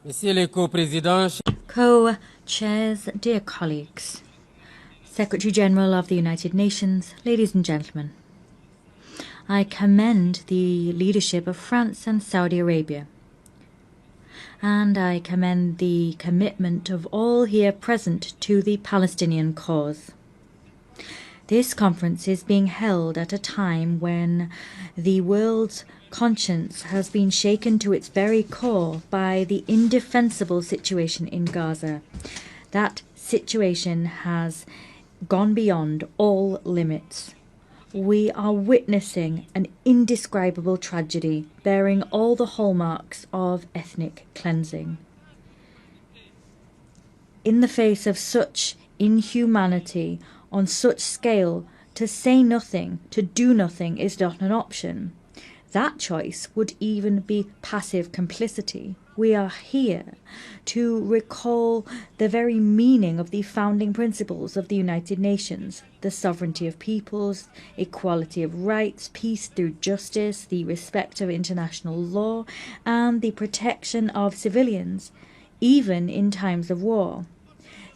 Messieurs les co-présidents, Co-chairs, dear colleagues, Secretary General of the United Nations, ladies and gentlemen, I commend the leadership of France and Saudi Arabia, and I commend the commitment of all here present to the Palestinian cause. This conference is being held at a time when the world's conscience has been shaken to its very core by the indefensible situation in Gaza. That situation has gone beyond all limits. We are witnessing an indescribable tragedy bearing all the hallmarks of ethnic cleansing. In the face of such inhumanity, on such scale, to say nothing, to do nothing is not an option. That choice would even be passive complicity. We are here to recall the very meaning of the founding principles of the United Nations: the sovereignty of peoples, equality of rights, peace through justice, the respect of international law, and the protection of civilians, even in times of war.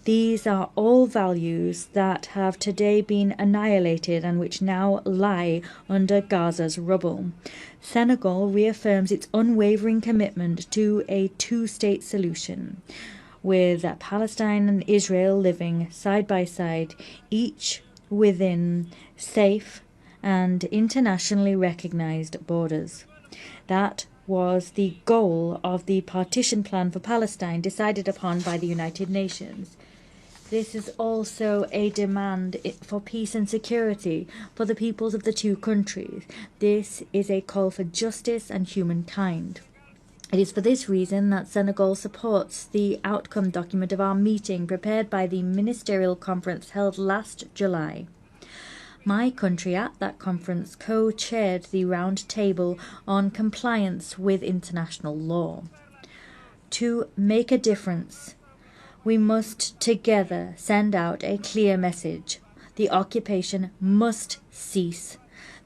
These are all values that have today been annihilated and which now lie under Gaza's rubble. Senegal reaffirms its unwavering commitment to a two-state solution, with Palestine and Israel living side by side, each within safe and internationally recognized borders. That was the goal of the partition plan for Palestine decided upon by the United Nations. This is also a demand for peace and security for the peoples of the two countries. This is a call for justice and humankind. It is for this reason that Senegal supports the outcome document of our meeting prepared by the ministerial conference held last July. My country at that conference co-chaired the round table on compliance with international law. To make a difference, we must together send out a clear message. The occupation must cease.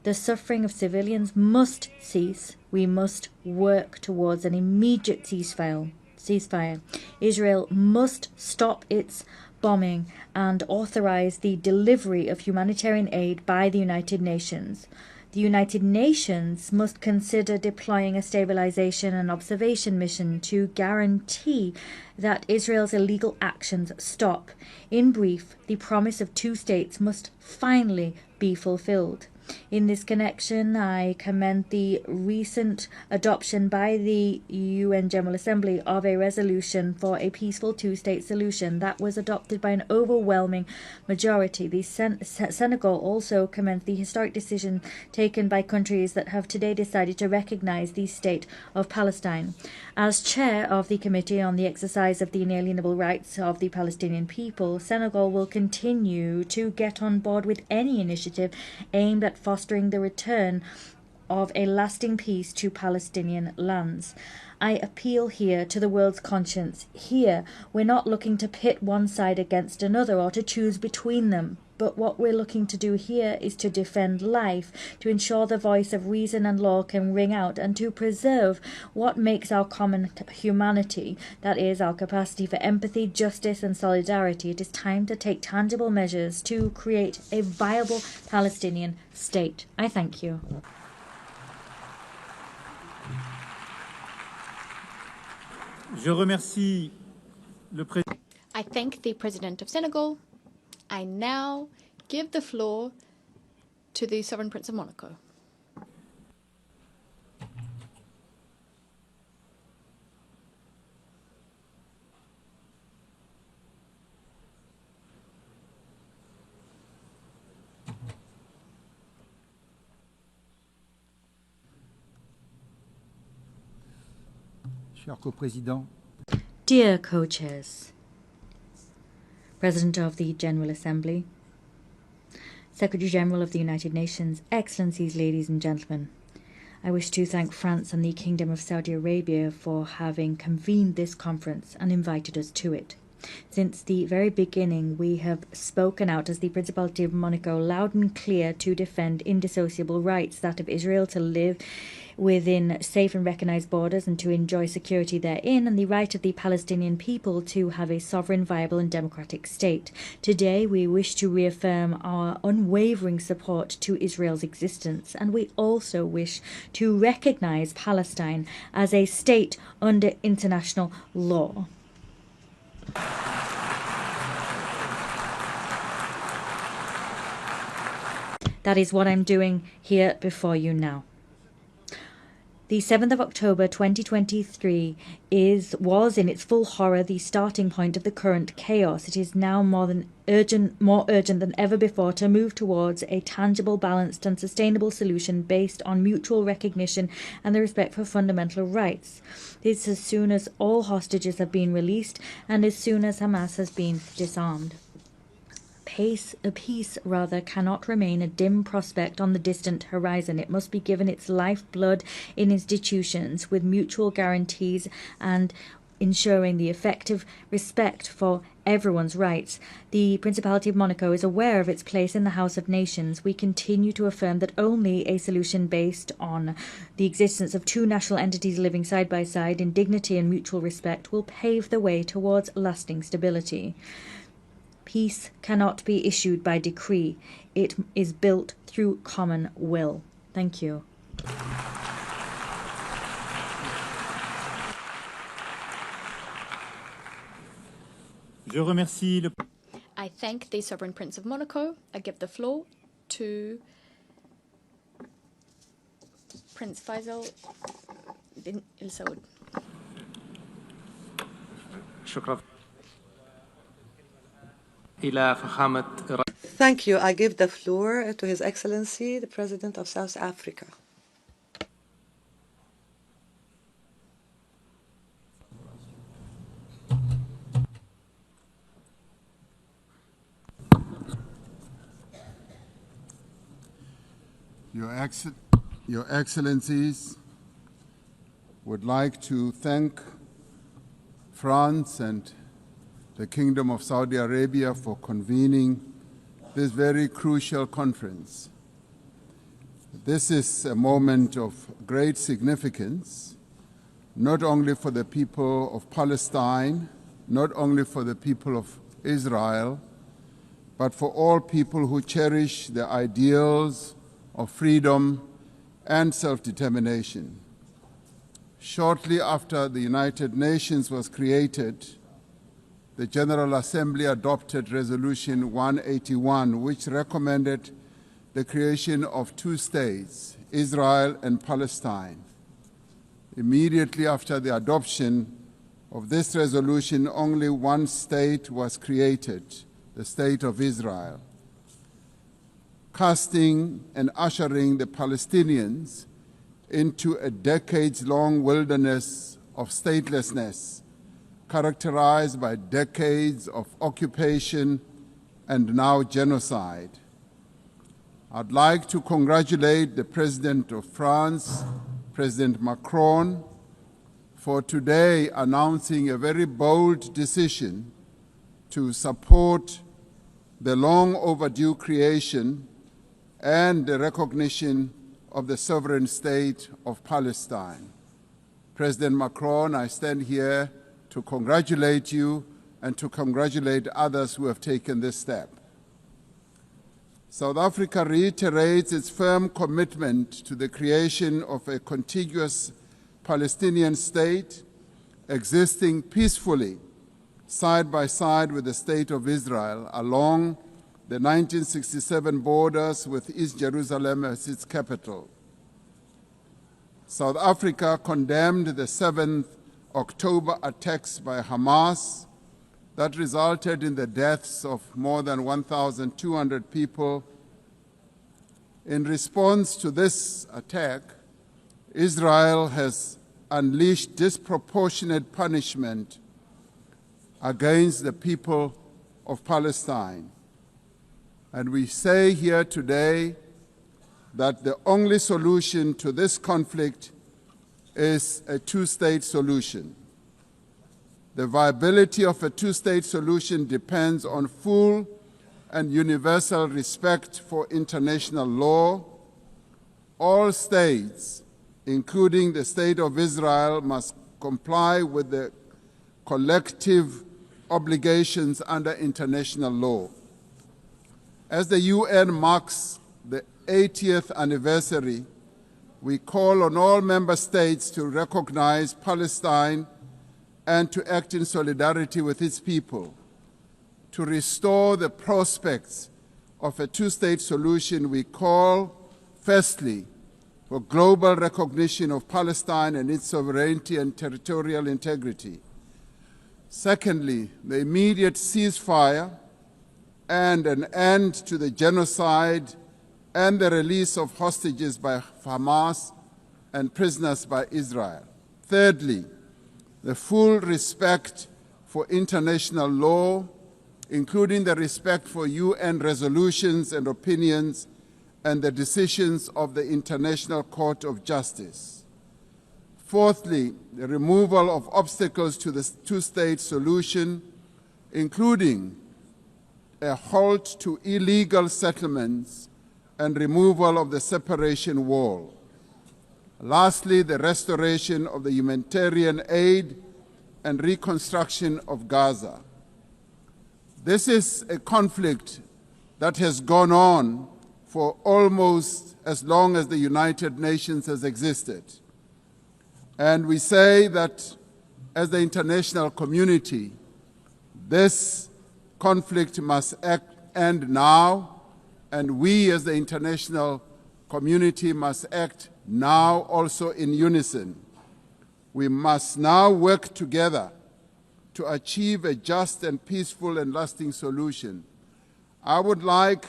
The suffering of civilians must cease. We must work towards an immediate ceasefire. Israel must stop its bombing and authorize the delivery of humanitarian aid by the United Nations. The United Nations must consider deploying a stabilization and observation mission to guarantee that Israel's illegal actions stop. In brief, the promise of two states must finally be fulfilled. In this connection, I commend the recent adoption by the UN General Assembly of a resolution for a peaceful two-state solution that was adopted by an overwhelming majority. The Senegal also commends the historic decision taken by countries that have today decided to recognize the state of Palestine. As chair of the Committee on the Exercise of the Inalienable Rights of the Palestinian People, Senegal will continue to get on board with any initiative aimed at fostering the return of a lasting peace to Palestinian lands. I appeal here to the world's conscience. Here, we're not looking to pit one side against another or to choose between them. But what we're looking to do here is to defend life, to ensure the voice of reason and law can ring out, and to preserve what makes our common humanity, that is, our capacity for empathy, justice, and solidarity. It is time to take tangible measures to create a viable Palestinian state. I thank you. I thank the President of Senegal. I now give the floor to the Sovereign Prince of Monaco. Dear co-chairs, President of the General Assembly, Secretary General of the United Nations, Excellencies, ladies and gentlemen, I wish to thank France and the Kingdom of Saudi Arabia for having convened this conference and invited us to it. Since the very beginning, we have spoken out as the Principality of Monaco loud and clear to defend indissociable rights, that of Israel to live within safe and recognized borders and to enjoy security therein, and the right of the Palestinian people to have a sovereign, viable and democratic state. Today we wish to reaffirm our unwavering support to Israel's existence, and we also wish to recognize Palestine as a state under international law. That is what I'm doing here before you now. The 7th of October 2023 was in its full horror the starting point of the current chaos. It is now more urgent than ever before to move towards a tangible, balanced and sustainable solution based on mutual recognition and the respect for fundamental rights. This as soon as all hostages have been released and as soon as Hamas has been disarmed. Peace cannot remain a dim prospect on the distant horizon. It must be given its lifeblood in institutions with mutual guarantees and ensuring the effective respect for everyone's rights. The Principality of Monaco is aware of its place in the House of Nations. We continue to affirm that only a solution based on the existence of two national entities living side by side in dignity and mutual respect will pave the way towards lasting stability. Peace cannot be issued by decree. It is built through common will. Thank you. I thank the Sovereign Prince of Monaco. I give the floor to Prince Faisal bin Al Saud. Thank you. I give the floor to His Excellency, the President of South Africa. Your Excellencies, would like to thank France and the Kingdom of Saudi Arabia for convening this very crucial conference. This is a moment of great significance, not only for the people of Palestine, not only for the people of Israel, but for all people who cherish the ideals of freedom and self-determination. Shortly after the United Nations was created, the General Assembly adopted Resolution 181, which recommended the creation of two states, Israel and Palestine. Immediately after the adoption of this resolution, only one state was created, the State of Israel, casting and ushering the Palestinians into a decades-long wilderness of statelessness, characterized by decades of occupation and now genocide. I'd like to congratulate the President of France, President Macron, for today announcing a very bold decision to support the long overdue creation and the recognition of the sovereign state of Palestine. President Macron, I stand here to congratulate you and to congratulate others who have taken this step. South Africa reiterates its firm commitment to the creation of a contiguous Palestinian state existing peacefully side by side with the State of Israel along the 1967 borders with East Jerusalem as its capital. South Africa condemned the 7th October attacks by Hamas that resulted in the deaths of more than 1,200 people. In response to this attack, Israel has unleashed disproportionate punishment against the people of Palestine. And we say here today that the only solution to this conflict is a two-state solution. The viability of a two-state solution depends on full and universal respect for international law. All states, including the State of Israel, must comply with the collective obligations under international law. As the UN marks the 80th anniversary, we call on all member states to recognize Palestine and to act in solidarity with its people. To restore the prospects of a two-state solution, we call, firstly, for global recognition of Palestine and its sovereignty and territorial integrity. Secondly, the immediate ceasefire and an end to the genocide and the release of hostages by Hamas and prisoners by Israel. Thirdly, the full respect for international law, including the respect for UN resolutions and opinions and the decisions of the International Court of Justice. Fourthly, the removal of obstacles to the two-state solution, including a halt to illegal settlements and removal of the separation wall. Lastly, the restoration of the humanitarian aid and reconstruction of Gaza. This is a conflict that has gone on for almost as long as the United Nations has existed. And we say that as the international community, this conflict must end now, and we as the international community must act now also in unison. We must now work together to achieve a just and peaceful and lasting solution. I would like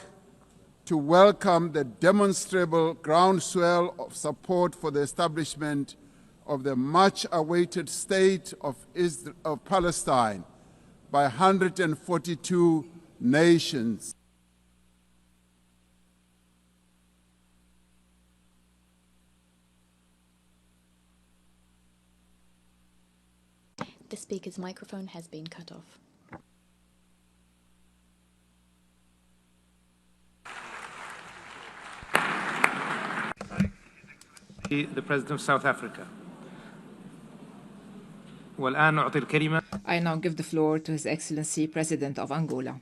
to welcome the demonstrable groundswell of support for the establishment of the much-awaited state of Palestine by 142 nations. The speaker's microphone has been cut off. The President of South Africa. والآن أعطي الكلمة. I now give the floor to His Excellency President of Angola.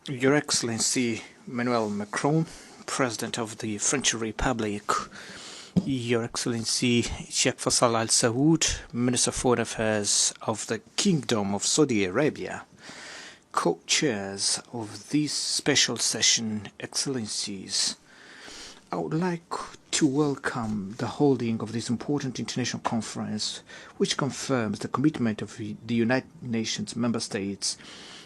Your Excellency Emmanuel Macron, President of the French Republic, Your Excellency Sheikh Faisal Al Saud, Minister of Foreign Affairs of the Kingdom of Saudi Arabia, co-chairs of this special session, Excellencies, I would like to welcome the holding of this important international conference, which confirms the commitment of the United Nations member states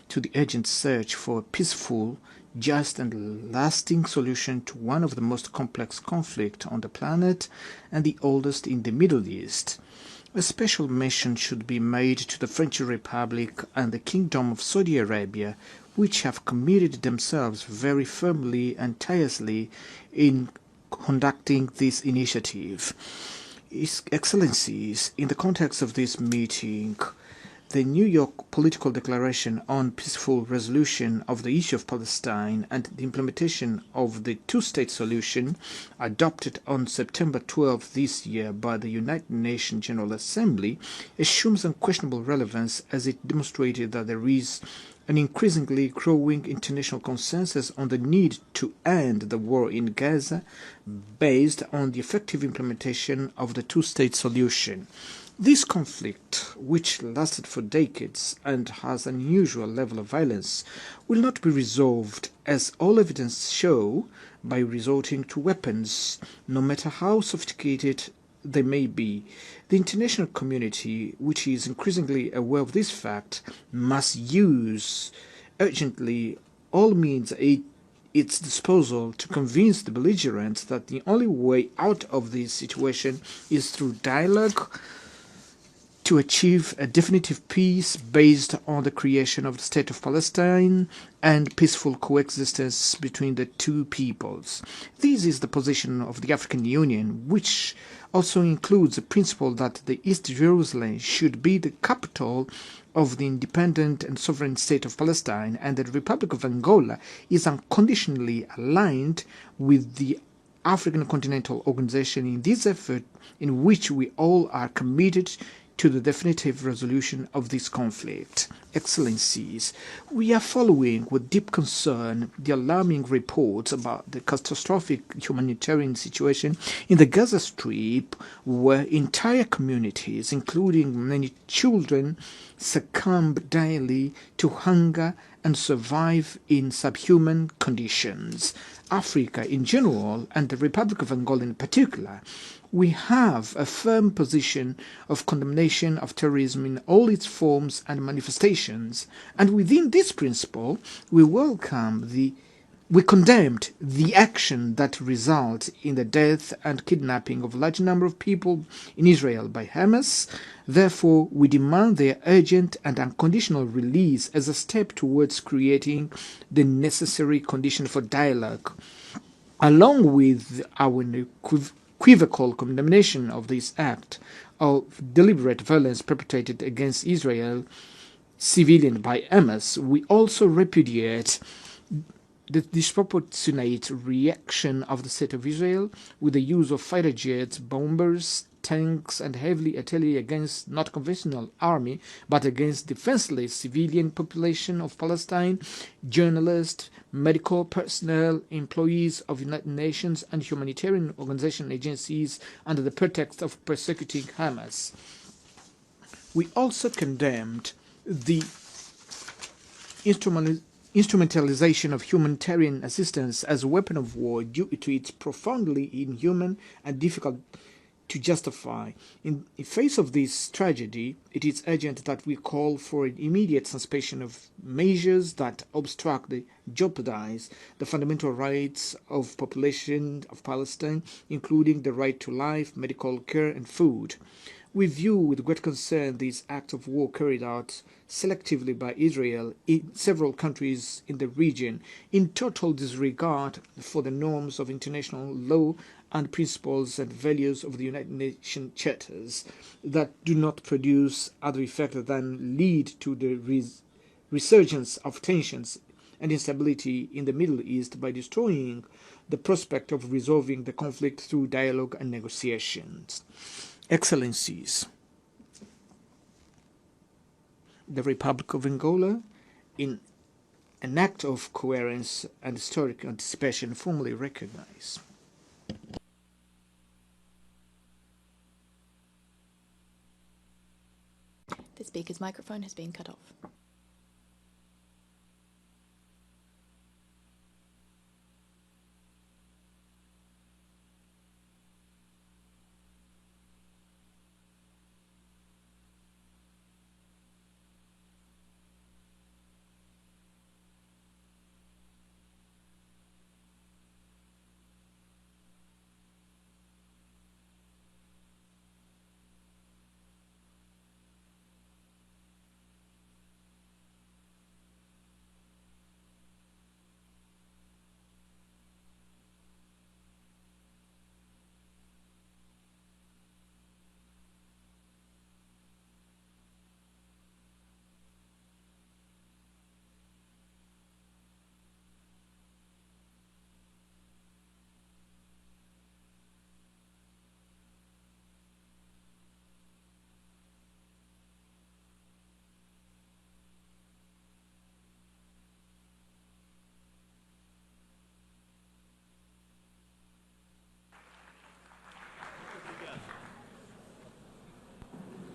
to the urgent search for a peaceful, just and lasting solution to one of the most complex conflicts on the planet and the oldest in the Middle East. A special mention should be made to the French Republic and the Kingdom of Saudi Arabia, which have committed themselves very firmly and tirelessly in conducting this initiative. His Excellencies, in the context of this meeting, the New York Political Declaration on Peaceful Resolution of the Issue of Palestine and the implementation of the two-state solution, adopted on September 12 this year by the United Nations General Assembly, assumes unquestionable relevance as it demonstrated that there is an increasingly growing international consensus on the need to end the war in Gaza based on the effective implementation of the two-state solution. This conflict, which lasted for decades and has an unusual level of violence, will not be resolved, as all evidence show, by resorting to weapons, no matter how sophisticated they may be. The international community, which is increasingly aware of this fact, must use urgently all means at its disposal to convince the belligerents that the only way out of this situation is through dialogue to achieve a definitive peace based on the creation of the State of Palestine and peaceful coexistence between the two peoples. This is the position of the African Union, which also includes the principle that the East Jerusalem should be the capital of the independent and sovereign state of Palestine, and the Republic of Angola is unconditionally aligned with the African Continental Organization in this effort, in which we all are committed to the definitive resolution of this conflict. Excellencies, we are following with deep concern the alarming reports about the catastrophic humanitarian situation in the Gaza Strip, where entire communities, including many children, succumb daily to hunger and survive in subhuman conditions. Africa in general, and the Republic of Angola in particular, we have a firm position of condemnation of terrorism in all its forms and manifestations, and within this principle we condemned the action that results in the death and kidnapping of a large number of people in Israel by Hamas. Therefore, we demand their urgent and unconditional release as a step towards creating the necessary condition for dialogue. Along with our unequivocal condemnation of this act of deliberate violence perpetrated against Israel civilian by Hamas, we also repudiate the disproportionate reaction of the State of Israel with the use of fighter jets, bombers, tanks, and heavy artillery against not conventional army, but against defenseless civilian population of Palestine, journalists, medical personnel, employees of United Nations and humanitarian organization agencies under the pretext of persecuting Hamas. We also condemned the instrumentalization of humanitarian assistance as a weapon of war due to its profoundly inhuman and difficult to justify. In the face of this tragedy, it is urgent that we call for an immediate suspension of measures that obstruct and jeopardize the fundamental rights of population of Palestine, including the right to life, medical care, and food. We view with great concern these acts of war carried out selectively by Israel in several countries in the region, in total disregard for the norms of international law and principles and values of the United Nations charters, that do not produce other effect than lead to the resurgence of tensions and instability in the Middle East by destroying the prospect of resolving the conflict through dialogue and negotiations. Excellencies, the Republic of Angola, in an act of coherence and historic anticipation, formally recognize. The speaker's microphone has been cut off.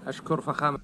أشكر فخامة